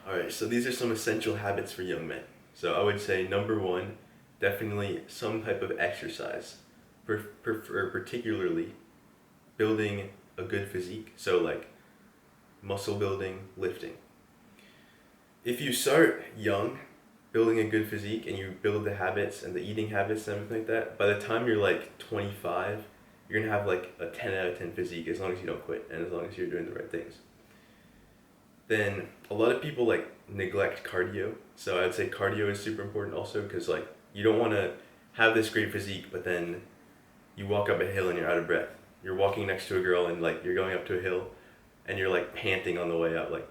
All right, so these are some essential habits for young men. So I would say number one, definitely some type of exercise, particularly building a good physique. So like muscle building, lifting. If you start young, building a good physique, and you build the habits and the eating habits and everything like that, by the time you're like 25, you're gonna have like a 10 out of 10 physique as long as you don't quit and as long as you're doing the right things. Then a lot of people like neglect cardio. So I'd say cardio is super important also because like you don't want to have this great physique, but then you walk up a hill and you're out of breath. You're walking next to a girl and like you're going up to a hill and you're like panting on the way up, like,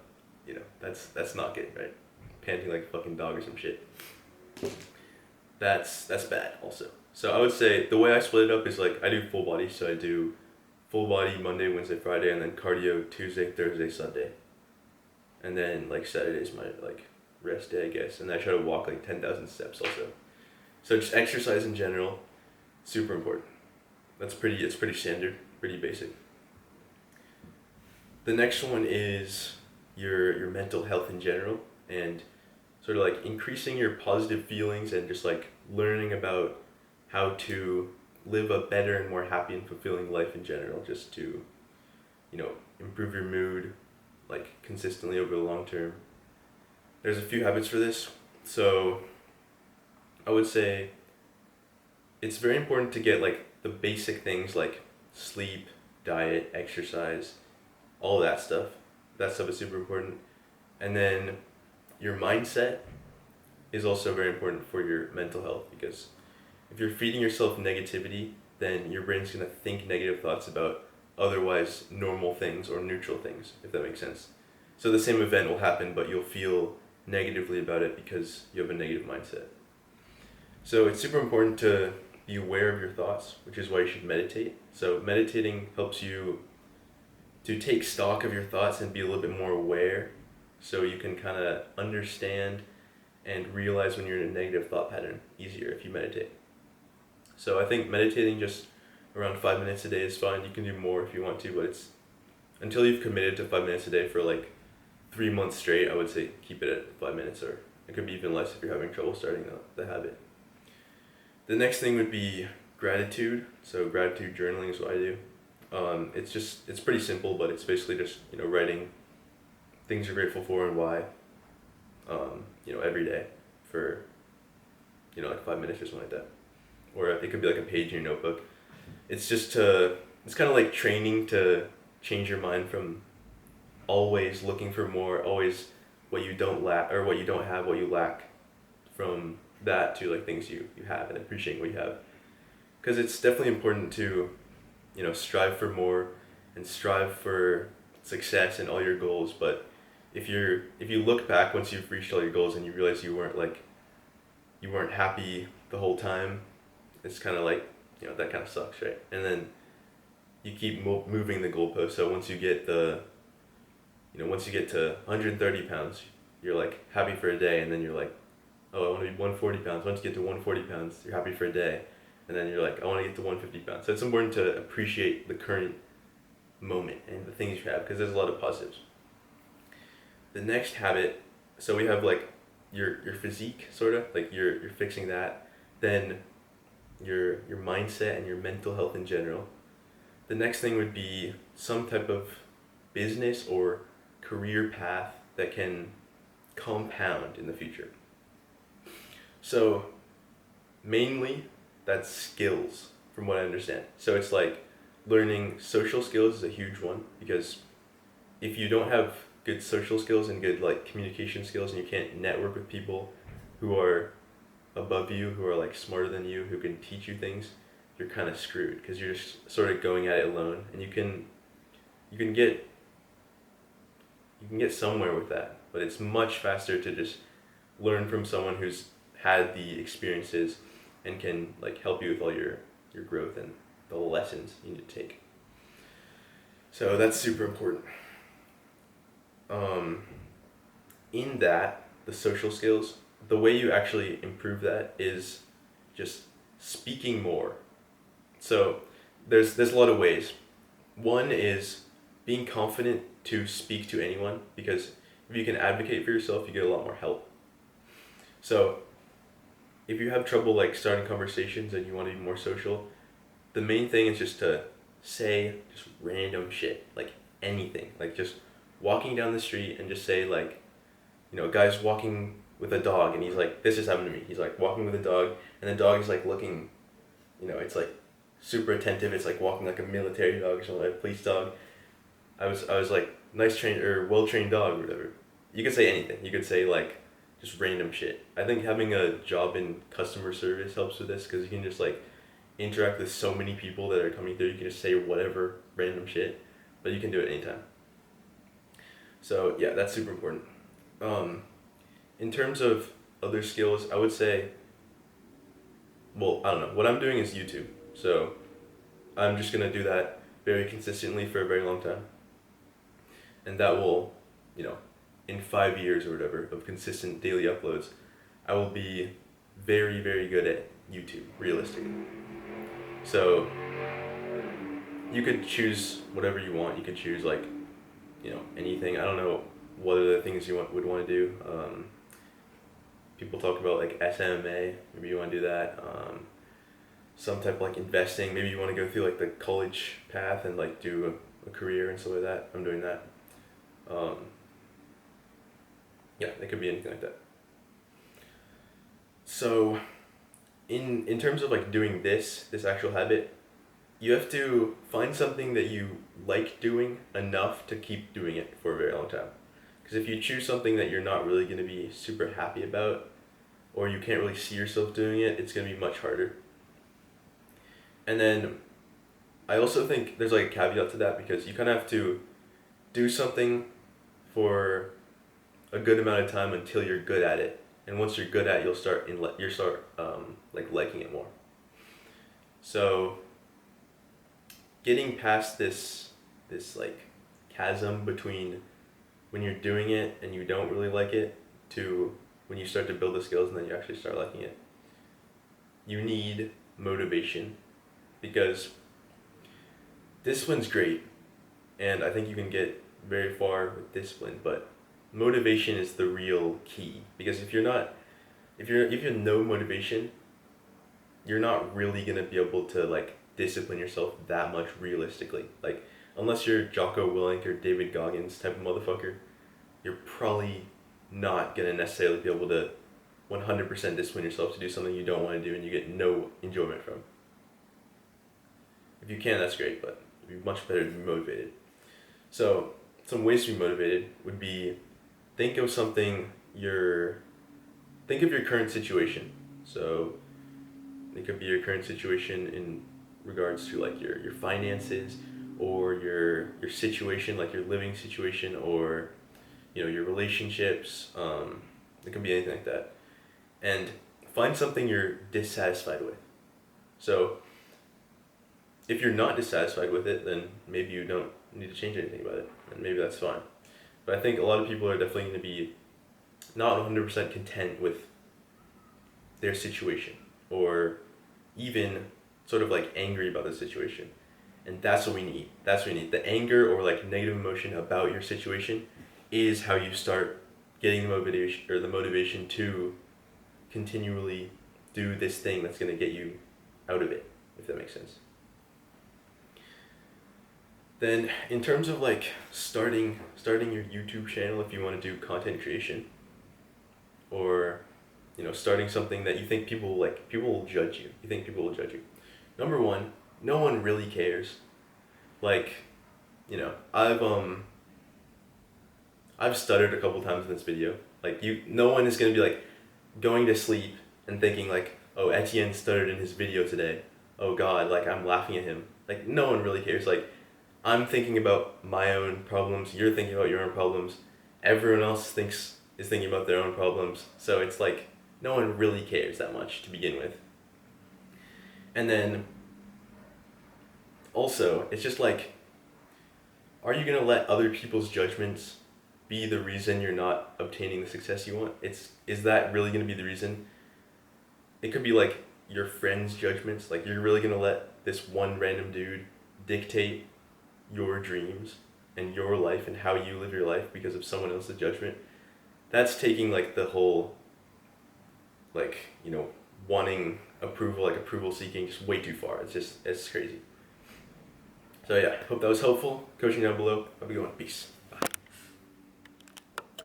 that's not good, right? Panting like a fucking dog or some shit. That's bad also. So I would say the way I split it up is like I do full body, so I do full body Monday, Wednesday, Friday, and then cardio Tuesday, Thursday, Sunday. And then like Saturday's my like rest day, I guess, and I try to walk like 10,000 steps also. So just exercise in general, super important. It's pretty standard, pretty basic. The next one is your mental health in general and sort of like increasing your positive feelings and just like learning about how to live a better and more happy and fulfilling life in general, just to, improve your mood like consistently over the long term. There's a few habits for this. So I would say it's very important to get like the basic things like sleep, diet, exercise, all of that stuff. That stuff is super important. And then your mindset is also very important for your mental health because if you're feeding yourself negativity, then your brain's gonna think negative thoughts about otherwise normal things or neutral things, if that makes sense. So the same event will happen, but you'll feel negatively about it because you have a negative mindset. So it's super important to be aware of your thoughts, which is why you should meditate. So meditating helps you to take stock of your thoughts and be a little bit more aware so you can kind of understand and realize when you're in a negative thought pattern easier if you meditate. So I think meditating just around 5 minutes a day is fine. You can do more if you want to, but it's until you've committed to 5 minutes a day for like 3 months straight, I would say keep it at 5 minutes, or it could be even less if you're having trouble starting the habit. The next thing would be gratitude. So gratitude journaling is what I do. It's pretty simple, but it's basically just writing things you're grateful for and why. Every day for like 5 minutes or something like that, or it could be like a page in your notebook. It's kind of like training to change your mind from always looking for more, always what you don't lack or what you don't have, what you lack, from that to like things you have and appreciating what you have. Because it's definitely important to strive for more and strive for success in all your goals. But if you look back once you've reached all your goals and you realize you weren't happy the whole time, it's kind of like that kind of sucks, right? And then you keep moving the goalpost. So once you get to 130 pounds, you're like happy for a day, and then you're like, oh, I want to be 140 pounds. Once you get to 140 pounds, you're happy for a day, and then you're like, I want to get to 150 pounds. So it's important to appreciate the current moment and the things you have because there's a lot of positives. The next habit, so we have like your physique, sort of like you're fixing that, then your mindset and your mental health in general. The next thing would be some type of business or career path that can compound in the future. So mainly that's skills from what I understand. So it's like learning social skills is a huge one because if you don't have good social skills and good like communication skills and you can't network with people who are above you, who are like smarter than you, who can teach you things, you're kind of screwed because you're just sort of going at it alone, and you can get somewhere with that, but it's much faster to just learn from someone who's had the experiences and can like help you with all your growth and the lessons you need to take. So that's super important. In that, the social skills, the way you actually improve that is just speaking more. So there's a lot of ways. One is being confident to speak to anyone, because if you can advocate for yourself, you get a lot more help. So if you have trouble like starting conversations and you want to be more social, the main thing is just to say just random shit, like anything, like just walking down the street and just say like, a guy's walking with a dog and he's like, this has happened to me. He's like walking with a dog and the dog is like looking, it's like super attentive. It's like walking like a military dog or something, like a police dog. I was like, nice trained or well trained dog or whatever. You could say anything. You could say like just random shit. I think having a job in customer service helps with this because you can just like interact with so many people that are coming through. You can just say whatever random shit, but you can do it anytime. So yeah, that's super important. In terms of other skills, I would say, well, I don't know. What I'm doing is YouTube. So I'm just gonna do that very consistently for a very long time. And that will, in 5 years or whatever of consistent daily uploads, I will be very, very good at YouTube, realistically. So you could choose whatever you want. You could choose like, anything. I don't know what are the things you would want to do. People talk about like SMA. Maybe you want to do that. Some type of like investing. Maybe you want to go through like the college path and like do a career and stuff like that. I'm doing that. Yeah, it could be anything like that. So, in terms of like doing this actual habit, you have to find something that you like doing enough to keep doing it for a very long time. Because if you choose something that you're not really going to be super happy about, or you can't really see yourself doing it, it's going to be much harder. And then I also think there's like a caveat to that because you kind of have to do something for a good amount of time until you're good at it. And once you're good at it, you'll start like liking it more. So getting past this like chasm between when you're doing it and you don't really like it to when you start to build the skills and then you actually start liking it. You need motivation because discipline's great and I think you can get very far with discipline, but motivation is the real key because if you have no motivation, you're not really gonna be able to like discipline yourself that much realistically. Like unless you're Jocko Willink or David Goggins type of motherfucker, you're probably not gonna necessarily be able to 100% discipline yourself to do something you don't want to do and you get no enjoyment from. If you can, that's great, but it'd be much better to be motivated. So some ways to be motivated would be think of your current situation. So it could be your current situation in regards to like your finances or your situation, like your living situation or your relationships. It can be anything like that. And find something you're dissatisfied with. So if you're not dissatisfied with it, then maybe you don't need to change anything about it, and maybe that's fine. But I think a lot of people are definitely going to be not 100% content with their situation, or even sort of like angry about the situation. And that's what we need. That's what we need. The anger or like negative emotion about your situation is how you start getting the motivation to continually do this thing that's going to get you out of it, if that makes sense. Then in terms of like starting your YouTube channel, if you want to do content creation, or starting something that you think people will judge you. You think people will judge you. Number one, no one really cares. Like, I've stuttered a couple times in this video. Like no one is gonna be like going to sleep and thinking like, oh, Etienne stuttered in his video today. Oh God, like I'm laughing at him. Like no one really cares. Like I'm thinking about my own problems. You're thinking about your own problems. Everyone else is thinking about their own problems. So it's like no one really cares that much to begin with. And then also, it's just like, are you gonna let other people's judgments be the reason you're not obtaining the success you want? Is that really gonna be the reason? It could be like your friends' judgments. Like you're really gonna let this one random dude dictate your dreams? and your life and how you live your life because of someone else's judgment, that's taking like the whole, like, you know, wanting approval, like approval seeking, just way too far. It's crazy. So yeah, hope that was helpful. Coaching down below. Have a good one. Peace.